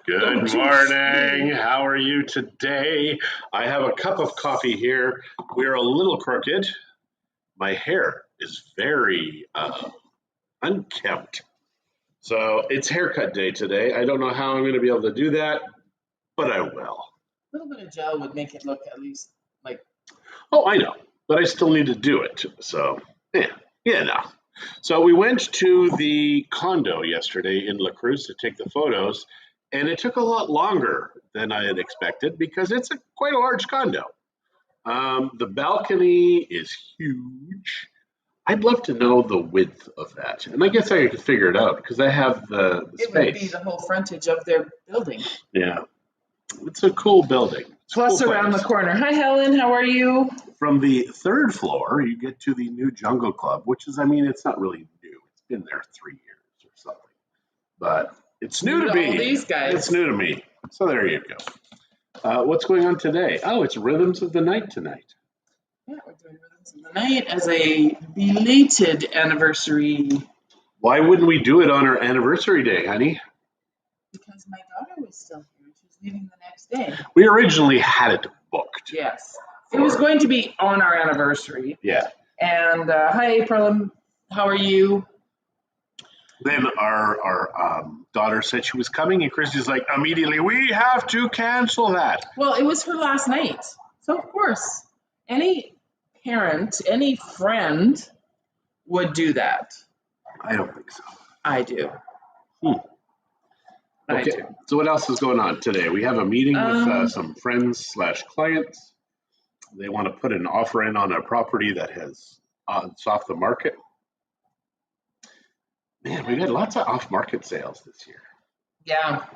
Good morning. How are you today? I have a cup of coffee here. We're a little crooked. My hair is very unkempt. So it's haircut day today. I don't know how I'm going to be able to do that, but I will. A little bit of gel would make it look at least like. Oh, I know, but I still need to do it. So, no. So we went to the condo yesterday in La Cruz to take the photos, and it took a lot longer than I had expected because it's quite a large condo. The balcony is huge. I'd love to know the width of that, and I guess I could figure it out because I have the It space. would be the whole frontage of their building. Yeah, it's a cool building. It's Plus cool around place. the corner. Hi, Helen. How are you? From the third floor, you get to the new Jungle Club, which is, it's not really new. It's been there 3 years or something, but it's new to me. All these guys. It's new to me. So there you go. What's going on today? Oh, it's Rhythms of the Night tonight. Yeah, we're doing Rhythms of the Night as a belated anniversary. Why wouldn't we do it on our anniversary day, honey? Because my daughter was still here. She's leaving the next day. We originally had it booked. Yes. It was going to be on our anniversary. Yeah. And hi, April. How are you? Then our daughter said she was coming, and Christie's like, immediately, we have to cancel that. Well, it was her last night. So, of course, any parent, any friend would do that. I don't think so. I do. Okay. I do. So what else is going on today? We have a meeting with some friends/clients. They want to put an offer in on a property that has it's off the market. Man, we had lots of off-market sales this year. Yeah.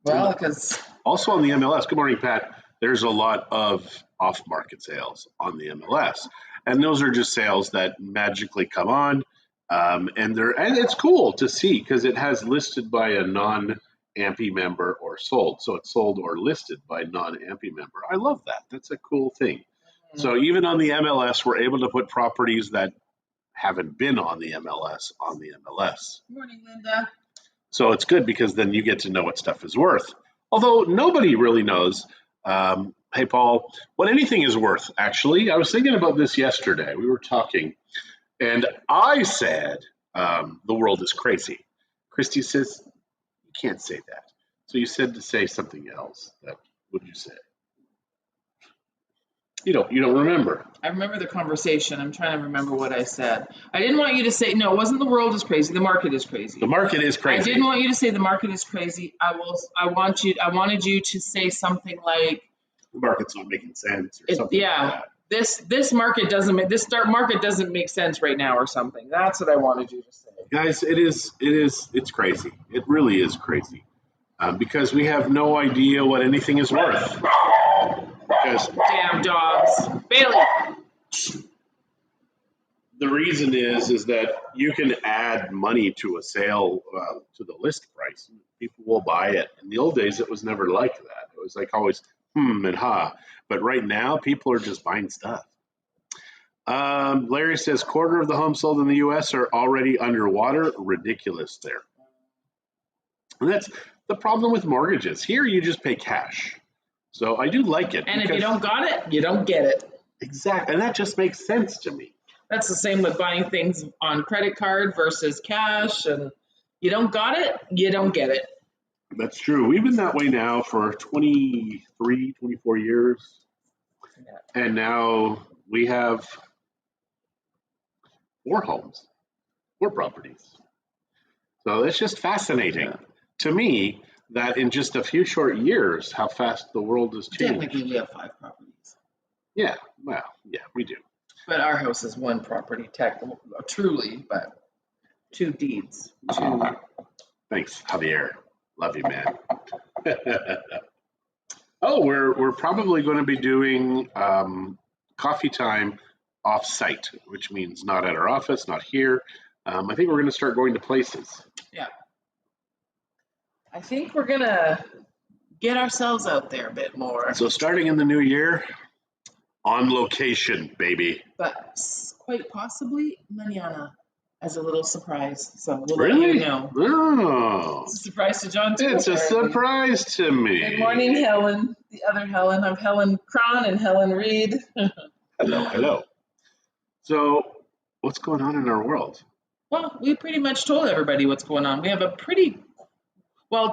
Well, because also on the MLS, good morning, Pat. There's a lot of off-market sales on the MLS, and those are just sales that magically come on, and it's cool to see because it has listed by a non-AMPI member or sold, so it's sold or listed by non-AMPI member. I love that. That's a cool thing. Mm-hmm. So even on the MLS, we're able to put properties that haven't been on the MLS on the MLS. Good morning, Linda. So it's good because then you get to know what stuff is worth. Although nobody really knows, hey, Paul, what anything is worth, actually. I was thinking about this yesterday. We were talking, and I said the world is crazy. Christie says, you can't say that. So you said to say something else. What did you say? You don't remember. I remember the conversation. I'm trying to remember what I said. I didn't want you to say, no, it wasn't the world is crazy. The market is crazy. The market is crazy. I didn't want you to say the market is crazy. I wanted you to say something like the market's not making sense or something. Yeah. Like that. This market doesn't make sense right now or something. That's what I wanted you to say. Guys, it's crazy. It really is crazy. Because we have no idea what anything is worth. Because damn dogs. Bailey. The reason is that you can add money to a sale to the list price. People will buy it. In the old days, it was never like that. It was like always and ha. But right now, people are just buying stuff. Larry says, quarter of the homes sold in the U.S. are already underwater. Ridiculous there. And that's the problem with mortgages. Here, you just pay cash. So I do like it. And if you don't got it, you don't get it. Exactly. And that just makes sense to me. That's the same with buying things on credit card versus cash. And you don't got it, you don't get it. That's true. We've been that way now for 23, 24 years. Yeah. And now we have 4 homes, 4 properties. So it's just fascinating to me that in just a few short years, how fast the world has changed. Technically, we have 5 properties. Yeah, well, yeah, we do. But our house is 1 property, truly, but 2 deeds. 2. Thanks, Javier. Love you, man. Oh, we're probably going to be doing coffee time off-site, which means not at our office, not here. I think we're going to start going to places. Yeah. I think we're going to get ourselves out there a bit more. So starting in the new year, on location, baby. But quite possibly, Manana, as a little surprise. So we'll let Really? you know. Oh. It's a surprise to John too. It's a apparently. surprise to me. Good morning, Helen. The other Helen. I'm Helen Cron and Helen Reed. Hello, hello. So, what's going on in our world? Well, we pretty much told everybody what's going on. We have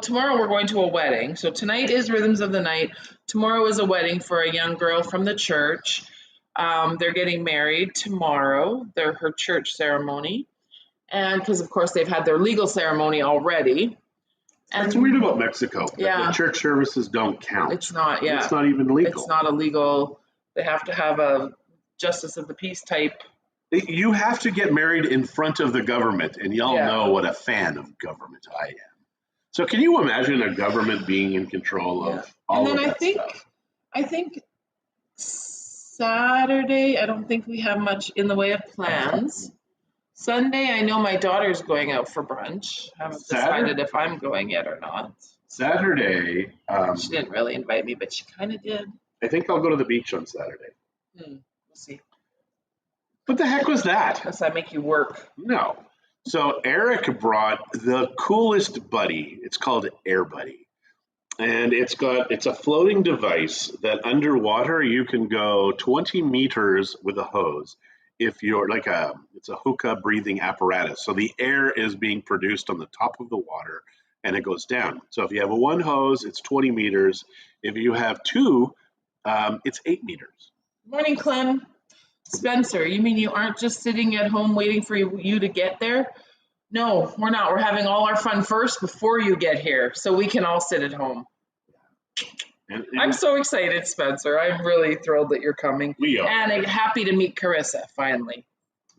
tomorrow we're going to a wedding. So tonight is Rhythms of the Night. Tomorrow is a wedding for a young girl from the church. They're getting married tomorrow. They're her church ceremony. And because, of course, they've had their legal ceremony already. And It's weird about Mexico. Yeah. The church services don't count. It's not, yeah. It's not even legal. It's not illegal. They have to have a justice of the peace type. You have to get married in front of the government, and y'all know what a fan of government I am. So can you imagine a government being in control of all of that stuff? I think Saturday, I don't think we have much in the way of plans. Sunday, I know my daughter's going out for brunch. I haven't decided if I'm going yet or not. Saturday. She didn't really invite me, but she kind of did. I think I'll go to the beach on Saturday. We'll see. What the heck was that? Does that make you work? No. So Eric brought the coolest buddy. It's called Air Buddy. And it's a floating device that underwater you can go 20 meters with a hose. If you're it's a hookah breathing apparatus. So the air is being produced on the top of the water and it goes down. So if you have one hose, it's 20 meters. If you have two, it's 8 meters. Morning, Clem. Spencer, you mean you aren't just sitting at home waiting for you to get there? No, we're not. We're having all our fun first before you get here so we can all sit at home. And I'm so excited, Spencer. I'm really thrilled that you're coming. We are. And happy to meet Carissa, finally.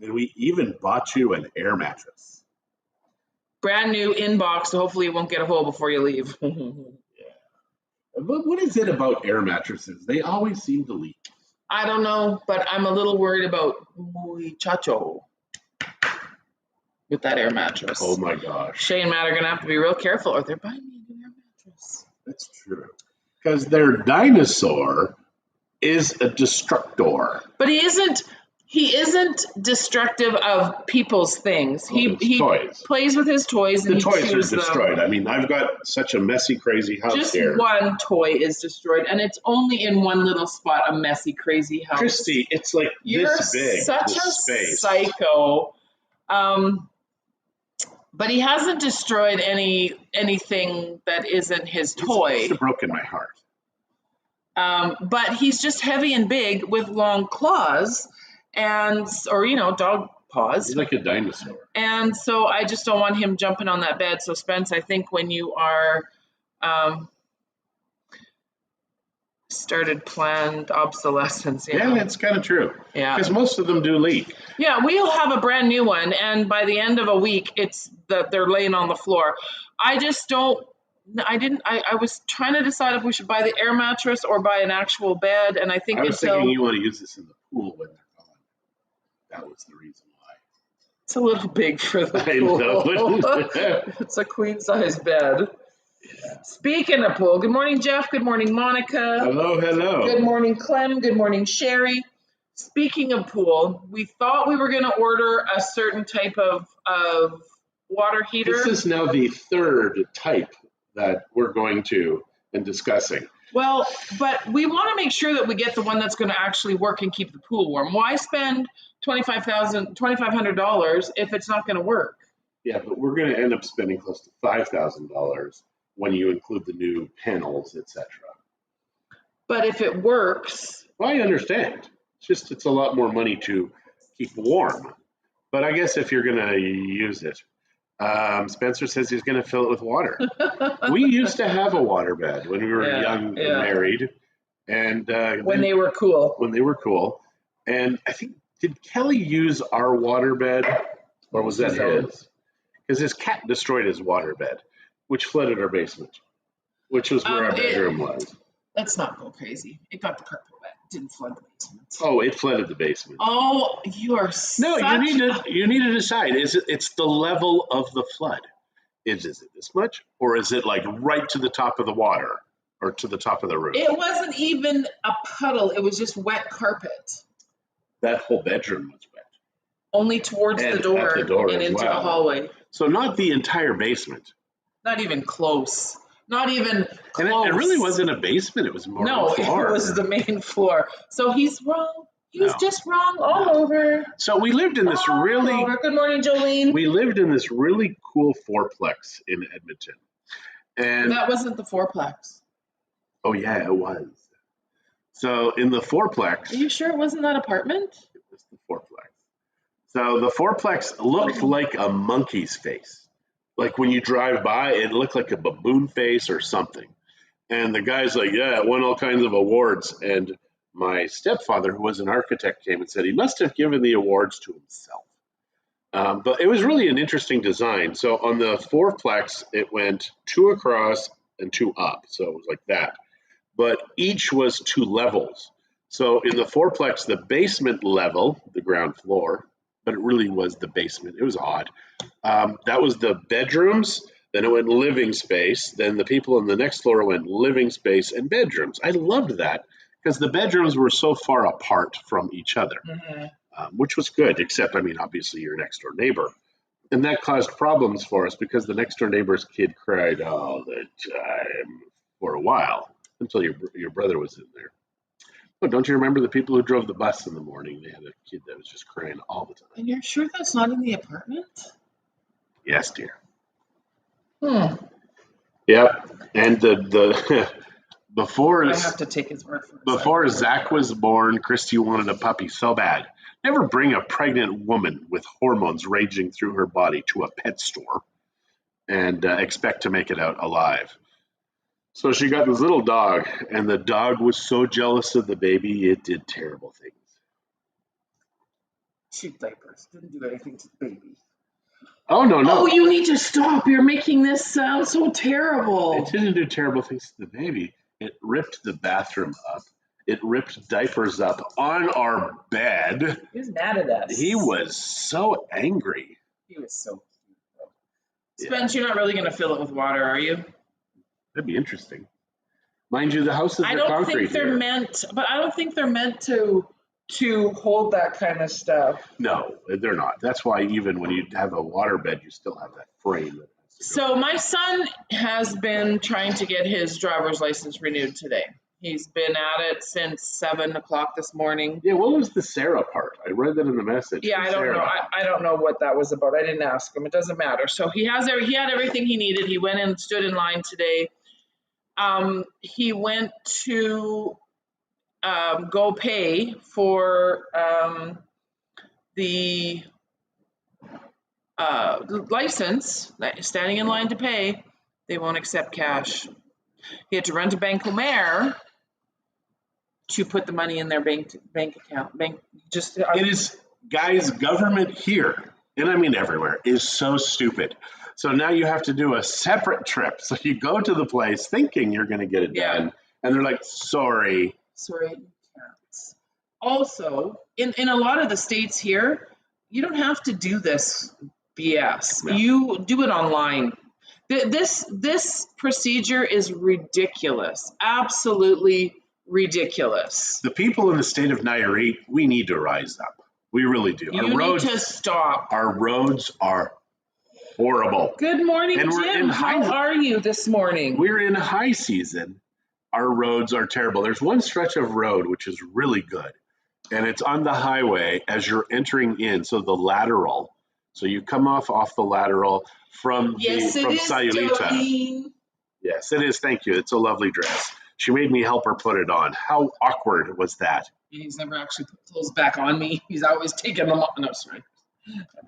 And we even bought you an air mattress. Brand new inbox, so hopefully you won't get a hole before you leave. Yeah. But what is it about air mattresses? They always seem to leak. I don't know, but I'm a little worried about muchacho with that air mattress. Oh my gosh. Shay and Matt are going to have to be real careful or they're buying me a new air mattress. That's true. Because their dinosaur is a destructor. But he isn't destructive of people's things. He plays with his toys and the toys are chews destroyed. them. I mean, I've got such a messy, crazy house Just here. one toy is destroyed, and it's only in one little spot, a messy, crazy house. Christie, it's like You're this big. such a space. psycho. But he hasn't destroyed anything that isn't his toy. It's broken my heart. But he's just heavy and big with long claws or dog paws. He's like a dinosaur. And so I just don't want him jumping on that bed. So Spence, I think when you are started planned obsolescence. Yeah, that's kind of true. Yeah. Because most of them do leak. Yeah, we'll have a brand new one, and by the end of a week, they're laying on the floor. I was trying to decide if we should buy the air mattress or buy an actual bed, and I think I was thinking you want to use this in the pool when they're gone. That was the reason why. It's a little big for the pool. It's a queen size bed. Yeah. Speaking of pool, good morning, Jeff. Good morning, Monica. Hello. Good morning, Clem. Good morning, Sherry. Speaking of pool, we thought we were going to order a certain type of water heater. This is now the third type that we're going to and discussing. Well, but we want to make sure that we get the one that's going to actually work and keep the pool warm. Why spend $2,500 if it's not going to work? Yeah, but we're going to end up spending close to $5,000 when you include the new panels, etc. But if it works... Well, I understand. It's a lot more money to keep warm. But I guess if you're going to use it, Spencer says he's going to fill it with water. We used to have a water bed when we were young and married. And when they were cool. When they were cool. And I think, did Kelly use our water bed? Or was that his? Because his cat destroyed his water bed, which flooded our basement, which was where our bedroom was. Let's not go crazy. It got the carpet wet. It didn't flood the basement. Oh, it flooded the basement. Oh, you are No, you need to decide. It's the level of the flood. Is it this much? Or is it like right to the top of the water or to the top of the roof? It wasn't even a puddle. It was just wet carpet. That whole bedroom was wet. Only towards and the door, at the door and as into well. the hallway. So not the entire basement. Not even close. Not even And close. it really wasn't a basement. It was more of a floor. It was the main floor. So he's wrong. He's No. just wrong all over. So we lived in this All really. over. Good morning, Jolene. We lived in this really cool fourplex in Edmonton, and That wasn't the fourplex. oh yeah, it was. So in the fourplex, Are you sure it wasn't that apartment? it was the fourplex. So the fourplex looked like a monkey's face. Like when you drive by, it looked like a baboon face or something. And the guy's like, yeah, it won all kinds of awards. And my stepfather, who was an architect, came and said he must have given the awards to himself. But it was really an interesting design. So on the fourplex, it went 2 across and 2 up. So it was like that. But each was 2 levels. So in the fourplex, the basement level, the ground floor, but it really was the basement. It was odd. That was the bedrooms. Then it went living space. Then the people on the next floor went living space and bedrooms. I loved that because the bedrooms were so far apart from each other, which was good, except, I mean, obviously your next door neighbor. And that caused problems for us because the next door neighbor's kid cried all the time for a while until your brother was in there. Oh, don't you remember the people who drove the bus in the morning? They had a kid that was just crying all the time. And you're sure that's not in the apartment? Yes, dear. Hmm. Yep. And the before I have to take his word for it. before Zach was born, Christie wanted a puppy so bad. Never bring a pregnant woman with hormones raging through her body to a pet store and expect to make it out alive. So she got this little dog, and the dog was so jealous of the baby, it did terrible things. Cheap diapers. Didn't do anything to the baby. Oh, no. Oh, you need to stop. You're making this sound so terrible. It didn't do terrible things to the baby. It ripped the bathroom up. It ripped diapers up on our bed. He was mad at us. He was so angry. He was so cute. Spence, you're not really going to fill it with water, are you? That'd be interesting. Mind you, the houses I are don't concrete think they're here. meant, but I don't think they're meant to hold that kind of stuff. No, they're not. That's why even when you have a water bed, you still have that frame. That has to go. So my son has been trying to get his driver's license renewed today. He's been at it since 7 o'clock this morning. Yeah, what was the Sarah part? I read that in the message. Yeah, I don't know. I don't know what that was about. I didn't ask him. It doesn't matter. So he had everything he needed. He went and stood in line today. He went to go pay for the license, standing in line to pay. They won't accept cash. He had to run to Bancomer to put the money in their bank account. It is, guys, government here, and I mean everywhere, is so stupid. So now you have to do a separate trip. So you go to the place thinking you're going to get it done, and they're like, sorry. Sorry, you can't. Also, in a lot of the states here, you don't have to do this BS. No. You do it online. This procedure is ridiculous. Absolutely ridiculous. The people in the state of Nayarit, we need to rise up. We really do. You need to stop. Our roads are horrible. Good morning, And we're Jim. in How are you this morning? We're in high season. Our roads are terrible. There's one stretch of road which is really good, and it's on the highway as you're entering in. So the lateral. So you come off the lateral from Sayulita. Jolene. Yes, it is. Thank you. It's a lovely dress. She made me help her put it on. How awkward was that? He's never actually put clothes back on me. He's always taken them off. No, sorry.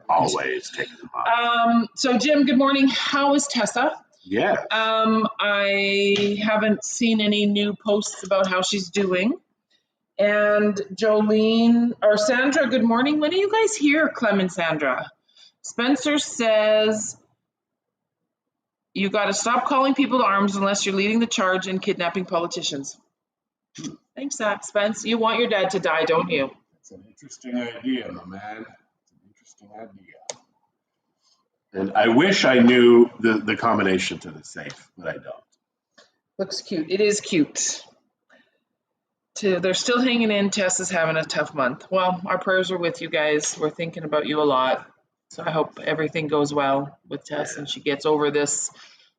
Always taking them off. So Jim, good morning. How is Tessa? Yeah. I haven't seen any new posts about how she's doing. And Jolene or Sandra, good morning. When are you guys here, Clem and Sandra? Spencer says you got to stop calling people to arms unless you're leading the charge in kidnapping politicians. Thanks, Spence. You want your dad to die, don't you? It's an interesting idea, my man. It's an interesting idea. And I wish I knew the combination to the safe, but I don't. Looks cute. It is cute. they're still hanging in. Tess is having a tough month. Well, our prayers are with you guys. We're thinking about you a lot. So I hope everything goes well with Tess and she gets over this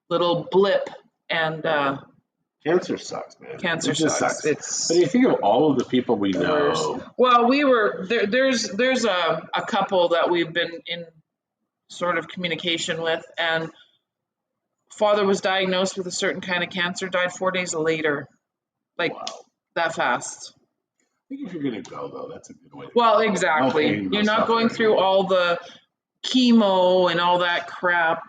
little blip. And cancer sucks, man. Cancer it just sucks. But you think of all of the people we know. Well, we were there. There's a couple that we've been in sort of communication with, and father was diagnosed with a certain kind of cancer, died 4 days later, like Wow. that fast. I think if you're gonna go though, that's a good way. Well, exactly. No pain, no You're not going through all the chemo and all that crap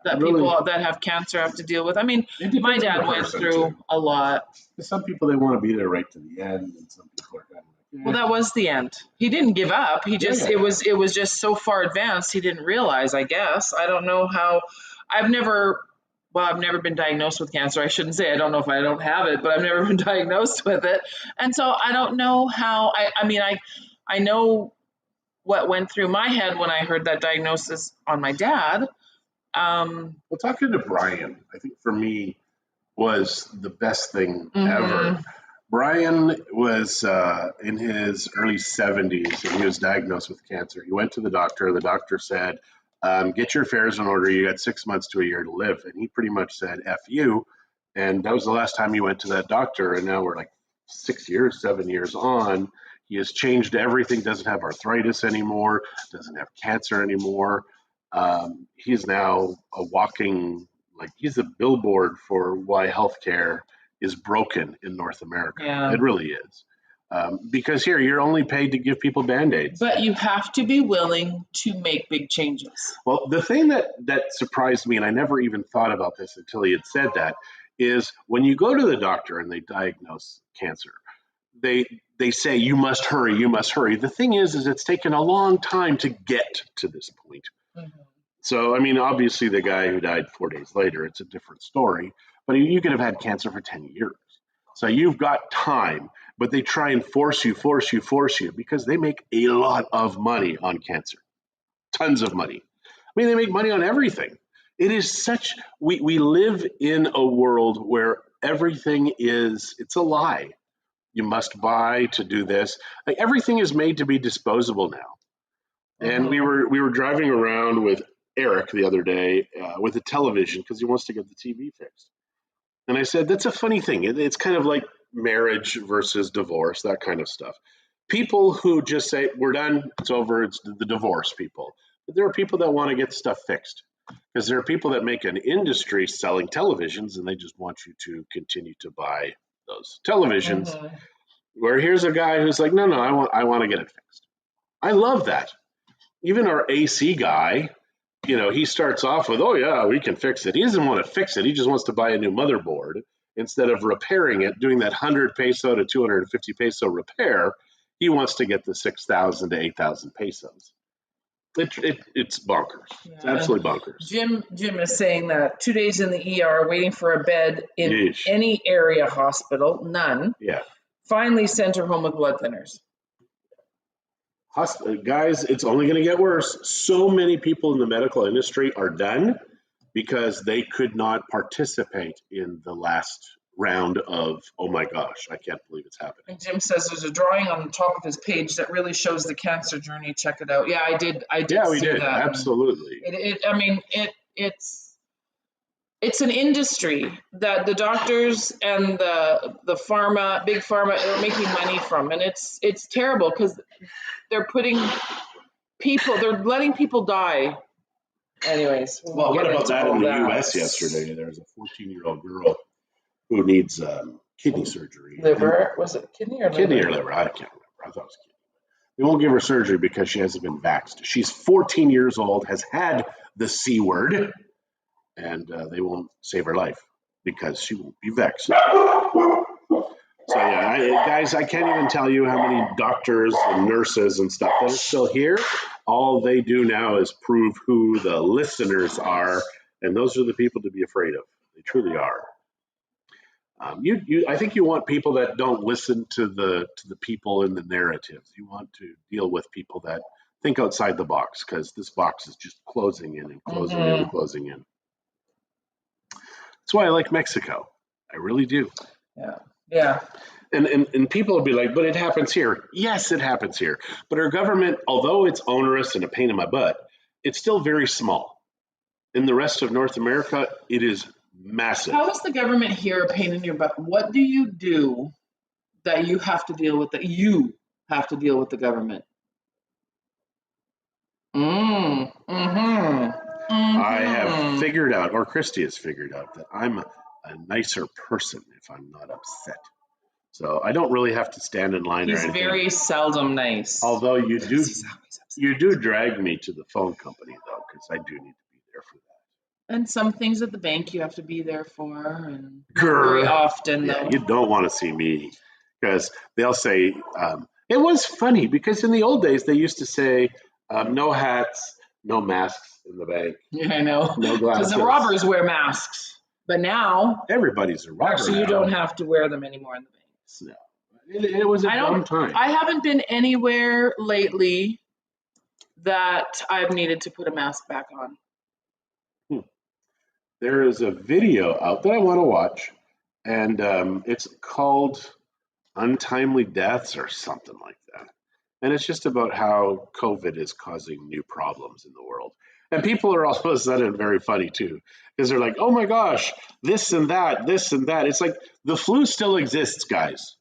that really, people that have cancer have to deal with. I mean, my dad went through a lot. Some people, they want to be there right to the end, and some people are kind of like, well, that was the end. He didn't give up. He just it was just so far advanced he didn't realize, I guess. I don't know how. I've never been diagnosed with cancer. I shouldn't say I don't know if I don't have it, but I've never been diagnosed with it. And so I don't know how. I know what went through my head when I heard that diagnosis on my dad. Well, talking to Brian, I think for me was the best thing ever. Brian was in his early 70s and he was diagnosed with cancer. He went to the doctor. The doctor said, get your affairs in order. You got 6 months to a year to live. And he pretty much said, F you. And that was the last time he went to that doctor. And now we're like 7 years on. He has changed everything, doesn't have arthritis anymore, doesn't have cancer anymore. He's now a walking, he's a billboard for why healthcare is broken in North America. Yeah. It really is. Because here, you're only paid to give people Band-Aids. But you have to be willing to make big changes. Well, the thing that surprised me, and I never even thought about this until he had said that, is when you go to the doctor and they diagnose cancer, they say, you must hurry, you must hurry. The thing is it's taken a long time to get to this point. So, I mean, obviously the guy who died 4 days later, it's a different story, but you could have had cancer for 10 years. So you've got time, but they try and force you because they make a lot of money on cancer, tons of money. I mean, they make money on everything. It is we live in a world where everything it's a lie. You must buy to do this. Everything is made to be disposable now. And we were driving around with Eric the other day with a television because he wants to get the TV fixed. And I said, that's a funny thing. It's kind of like marriage versus divorce, that kind of stuff. People who just say, we're done, it's over, it's the divorce people. But there are people that want to get stuff fixed because there are people that make an industry selling televisions and they just want you to continue to buy those televisions. Where here's a guy who's like, no, I want to get it fixed. I love that. Even our AC guy, he starts off with, oh yeah, we can fix it. He doesn't want to fix it. He just wants to buy a new motherboard instead of repairing it, doing that 100 peso to 250 peso repair. He wants to get the 6,000 to 8,000 pesos. It's bonkers. Yeah. It's absolutely bonkers. Jim is saying that 2 days in the ER waiting for a bed in any area hospital, none. Yeah. Finally sent her home with blood thinners. Guys, it's only going to get worse. So many people in the medical industry are done because they could not participate in the last round of, oh my gosh, I can't believe it's happening. And Jim says there's a drawing on the top of his page that really shows the cancer journey. Check it out. Yeah, I did. Yeah, we did. That. Absolutely. It's an industry that the doctors and the big pharma are making money from, and it's terrible because they're letting people die. Anyways, well, what about that in the U.S. yesterday? There was a 14-year-old girl who needs kidney surgery. Liver? Was it kidney or liver? Kidney or liver? I can't remember. I thought it was kidney. They won't give her surgery because she hasn't been vaxxed. She's 14 years old, has had the C word, and they won't save her life because she won't be vaccinated. So yeah, guys, I can't even tell you how many doctors and nurses and stuff that are still here. All they do now is prove who the listeners are, and those are the people to be afraid of. They truly are. I think you want people that don't listen to the people in the narratives. You want to deal with people that think outside the box because this box is just closing in and closing in and closing in. That's why I like Mexico. I really do. Yeah. Yeah. And people will be like, but it happens here. Yes, it happens here. But our government, although it's onerous and a pain in my butt, it's still very small. In the rest of North America, it is massive. How is the government here a pain in your butt? What do you do that you have to deal with the government? I have figured out, or Christie has figured out, that I'm a nicer person if I'm not upset. So I don't really have to stand in line or He's anything. very seldom nice. Although you do, He's always upset. you do drag me to the phone company though, because I do need to be there for that. And some things at the bank you have to be there for, and not very often Yeah, though. you don't want to see me because they'll say it was funny because in the old days they used to say no hats, no masks in the bank, Yeah, I know. no glasses. Because the robbers wear masks. But now, Everybody's a robber. actually, you now. don't have to wear them anymore in the banks. No. It was a dumb time. I haven't been anywhere lately that I've needed to put a mask back on. There is a video out that I want to watch, and it's called Untimely Deaths or something like that. And it's just about how COVID is causing new problems in the world. And people are all of a sudden very funny too, because they're like, oh my gosh, this and that, this and that. It's like the flu still exists, guys.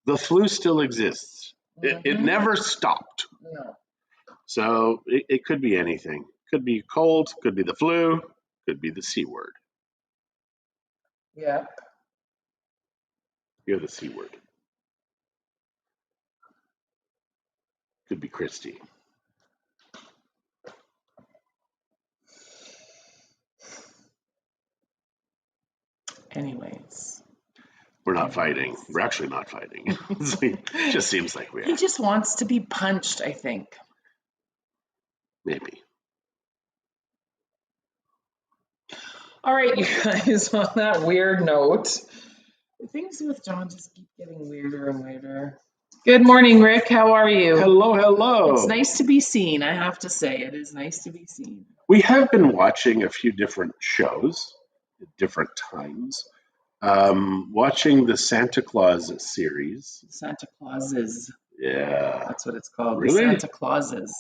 The flu still exists. It never stopped. No. So it could be anything. Could be cold, could be the flu, could be the C word. Yeah. You're the C word. Could be Christie. Anyways. We're not fighting. We're actually not fighting. It just seems like we are. He just wants to be punched, I think. Maybe. All right, you guys, on that weird note, things with John just keep getting weirder and weirder. Good morning, Rick. How are you? Hello, hello. It's nice to be seen, I have to say. It is nice to be seen. We have been watching a few different shows at different times. Watching the Santa Claus series. Santa Clauses. Yeah. That's what it's called. Really? The Santa Clauses.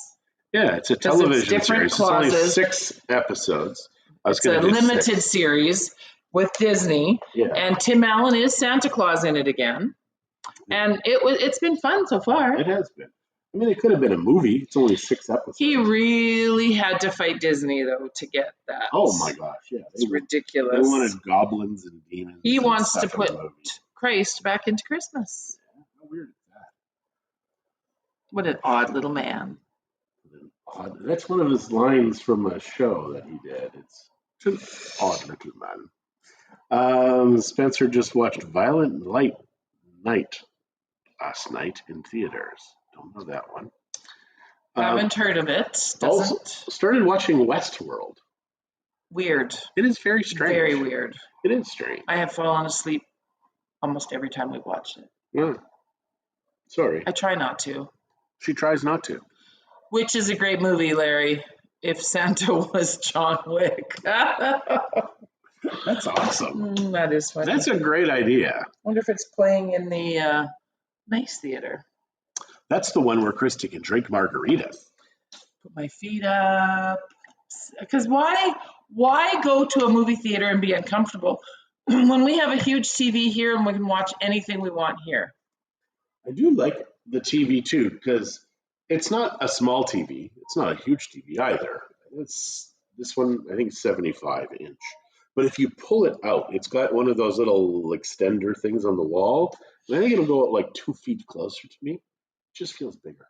Yeah, it's a television series. It's only 6 episodes. It's a limited series with Disney. Yeah. And Tim Allen is Santa Claus in it again. And it's been fun so far. It has been. I mean, it could have been a movie. It's only 6 episodes. He really had to fight Disney, though, to get that. Oh, my gosh. Yeah. It's ridiculous. They wanted goblins and demons. He wants to in put the movie. Christ back into Christmas. How weird is that? What an odd little man. That's one of his lines from a show that he did. It's an odd little man. Spencer just watched Violent Night last night in theaters. Don't know that one. Haven't heard of it. Also started watching Westworld. Weird. It is very strange. Very weird. It is strange. I have fallen asleep almost every time we've watched it. Yeah. Sorry. I try not to. She tries not to. Which is a great movie, Larry. If Santa was John Wick. That's awesome. That is funny. That's a great idea. I wonder if it's playing in the Nice Theater. That's the one where Christie can drink margaritas. Put my feet up. Because why go to a movie theater and be uncomfortable when we have a huge TV here and we can watch anything we want here? I do like the TV too, because it's not a small TV. It's not a huge TV either. It's this one, I think, 75 inch. But if you pull it out, it's got one of those little extender things on the wall. And I think it'll go like 2 feet closer to me. It just feels bigger.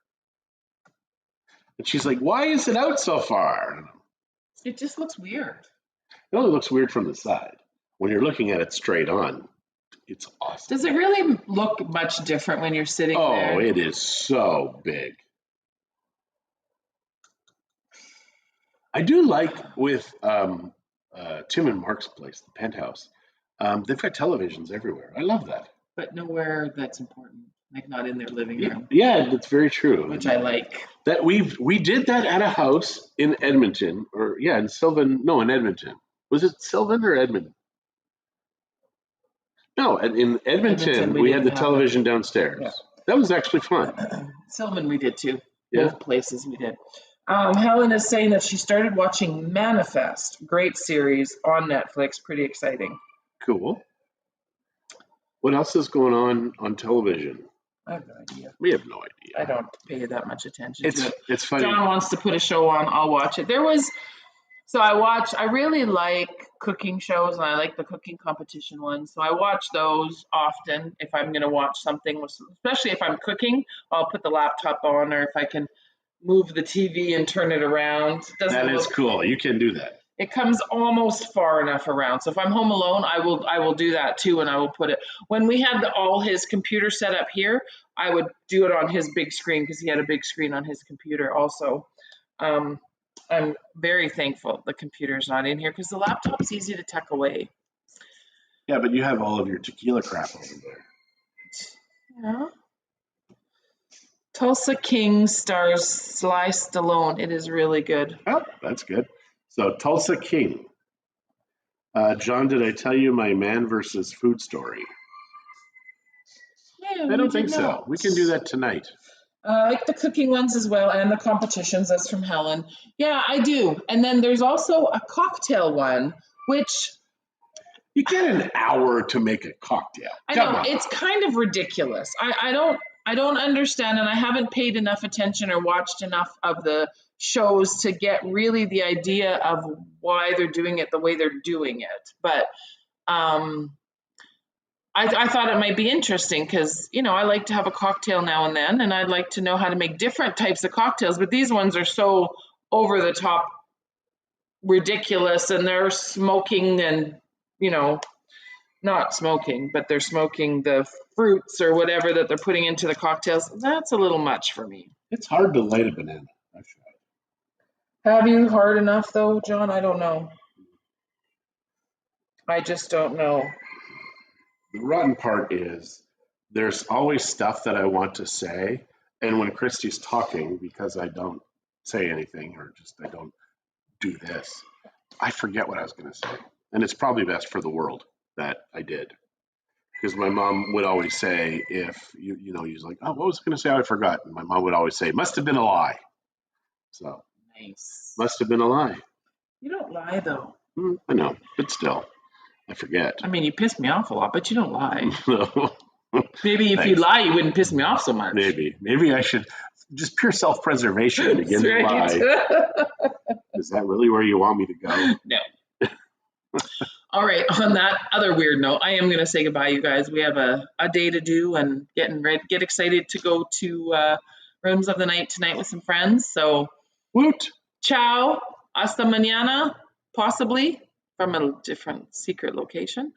And she's like, why is it out so far? It just looks weird. It only looks weird from the side. When you're looking at it straight on, it's awesome. Does it really look much different when you're sitting there? Oh, it is so big. I do like with Tim and Mark's place, the Penthouse, they've got televisions everywhere. I love that. But nowhere that's important, like not in their living room. Yeah, that's very true. Which I like. That we did that at a house in Edmonton, in Sylvan. No, in Edmonton. Was it Sylvan or Edmonton? No, and in Edmonton, we had the television downstairs. Yeah. That was actually fun. Sylvan, we did too. Yeah. Both places we did. Helen is saying that she started watching Manifest, great series on Netflix, pretty exciting. Cool. What else is going on television? I have no idea. We have no idea. I don't pay that much attention to it. It's funny. John wants to put a show on, I'll watch it. I really like cooking shows, and I like the cooking competition ones. So I watch those often if I'm going to watch something, especially if I'm cooking. I'll put the laptop on, or if I can move the TV and turn it around. That is cool. You can do that. It comes almost far enough around. So if I'm home alone, I will do that too, and I will put it. When we had all his computer set up here, I would do it on his big screen because he had a big screen on his computer also. I'm very thankful the computer's not in here because the laptop's easy to tuck away. Yeah, but you have all of your tequila crap over there. Yeah. Tulsa King stars Sly Stallone. It is really good. Oh, that's good. So Tulsa King. John, did I tell you my man versus food story? Yeah, I don't think so. We can do that tonight. I like the cooking ones as well, and the competitions. That's from Helen. Yeah, I do. And then there's also a cocktail one, which... You get an hour to make a cocktail. Come on. It's kind of ridiculous. I don't understand, and I haven't paid enough attention or watched enough of the shows to get really the idea of why they're doing it the way they're doing it. But I thought it might be interesting because, I like to have a cocktail now and then, and I'd like to know how to make different types of cocktails. But these ones are so over the top ridiculous, and they're smoking and, not smoking, but they're smoking the fruits or whatever that they're putting into the cocktails. That's a little much for me. It's hard to light a banana. I've tried. Have you hard enough though, John? I don't know. I just don't know. The rotten part is there's always stuff that I want to say, and when Christie's talking, because I don't say anything or just I don't do this, I forget what I was going to say. And it's probably best for the world that I did. Because my mom would always say, if he's like, oh, what was I going to say? I forgot. And my mom would always say, must have been a lie. So, nice. Must have been a lie. You don't lie, though. I know, but still, I forget. I mean, you piss me off a lot, but you don't lie. No. Maybe if you lie, you wouldn't piss me off so much. Maybe I should just pure self-preservation begin to lie. Is that really where you want me to go? No. All right, on that other weird note, I am going to say goodbye, you guys. We have a day to do and get excited to go to Rooms of the Night tonight with some friends. So, woot! Ciao, hasta mañana, possibly from a different secret location.